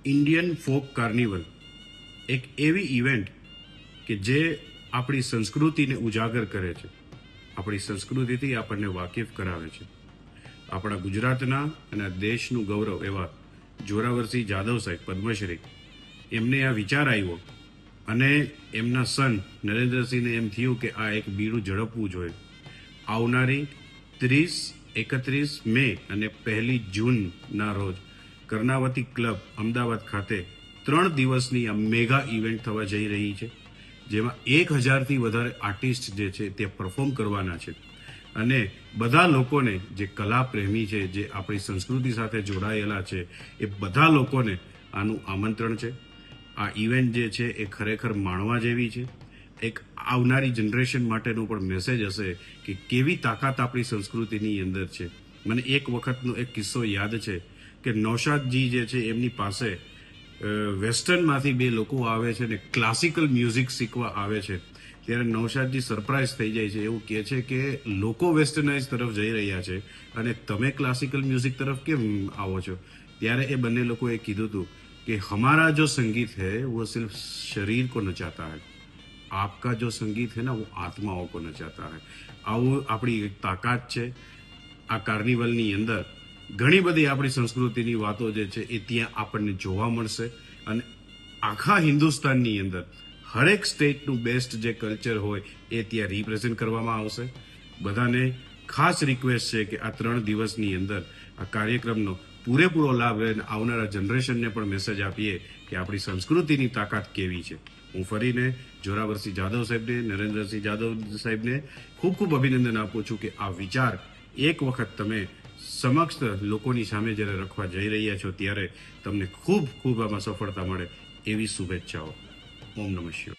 Indian folk carnival એક એવી event કે જે આપણી સંસ્કૃતિને ઉજાગર કરે છે, આપણી સંસ્કૃતિથી આપણને વાકેફ કરાવે છે. આપણા ગુજરાતના અને દેશનું ગૌરવ એવા જોરાવરસિંહ જાદવ સાહેબ પદ્મશ્રી, એમને આ વિચાર આવ્યો અને એમના સન નરેન્દ્રસિંહને એમ થયું કે આ એક બીડું ઝડપવું જોઈએ. આવનારી 31 મે અને 1 જૂનના રોજ કર્ણાવતી ક્લબ અમદાવાદ ખાતે 3 દિવસની આ મેગા ઇવેન્ટ થવા જઈ રહી છે, જેમાં 1000થી વધારે આર્ટિસ્ટ જે છે તે પરફોર્મ કરવાના છે. અને બધા લોકોને જે કલા પ્રેમી છે, જે આપણી સંસ્કૃતિ સાથે જોડાયેલા છે, એ બધા લોકોને આનું આમંત્રણ છે. આ ઇવેન્ટ જે છે એ ખરેખર માણવા જેવી છે. એક આવનારી જનરેશન માટેનો પણ મેસેજ હશે કે કેવી તાકાત આપણી સંસ્કૃતિની અંદર છે. મને એક વખતનો એક કિસ્સો યાદ છે કે નૌશાદજી જે છે એમની પાસે વેસ્ટર્નમાંથી 2 લોકો આવે છે ને ક્લાસિકલ મ્યુઝિક શીખવા આવે છે. ત્યારે નૌશાદજી સરપ્રાઇઝ થઈ જાય છે, એવું કહે છે કે લોકો વેસ્ટર્નાઇઝ તરફ જઈ રહ્યા છે અને તમે ક્લાસિકલ મ્યુઝિક તરફ કેમ આવો છો? ત્યારે એ બંને લોકોએ કીધું હતું કે हमारा जो संगीत है वो सिर्फ शरीर को नचाता है, आपका जो संगीत है ना वो आत्माओं को नचाता है. આવું આપણી એક તાકાત છે આ કાર્નિવલની અંદર. ઘણી બધી આપણી સંસ્કૃતિની વાતો જે છે એ ત્યાં આપણને જોવા મળશે અને આખા હિન્દુસ્તાનની અંદર હરેક સ્ટેટનું બેસ્ટ જે કલ્ચર હોય એ ત્યાં રિપ્રેઝેન્ટ કરવામાં આવશે. બધાને ખાસ રિક્વેસ્ટ છે કે આ 3 દિવસની અંદર આ કાર્યક્રમનો પૂરેપૂરો લાભ લઈને આવનારા જનરેશનને પણ મેસેજ આપીએ કે આપણી સંસ્કૃતિની તાકાત કેવી છે. હું ફરીને જોરાવરસિંહ જાદવ સાહેબને, નરેન્દ્રસિંહ જાદવ સાહેબને ખૂબ ખૂબ અભિનંદન આપું છું કે આ વિચાર એક વખત તમે સમક્ષ લોકોની સામે જ્યારે રખવા જઈ રહ્યા છો ત્યારે તમને ખૂબ ખૂબ આમાં સફળતા મળે એવી શુભેચ્છાઓ. ઓમ નમઃ શિવાય.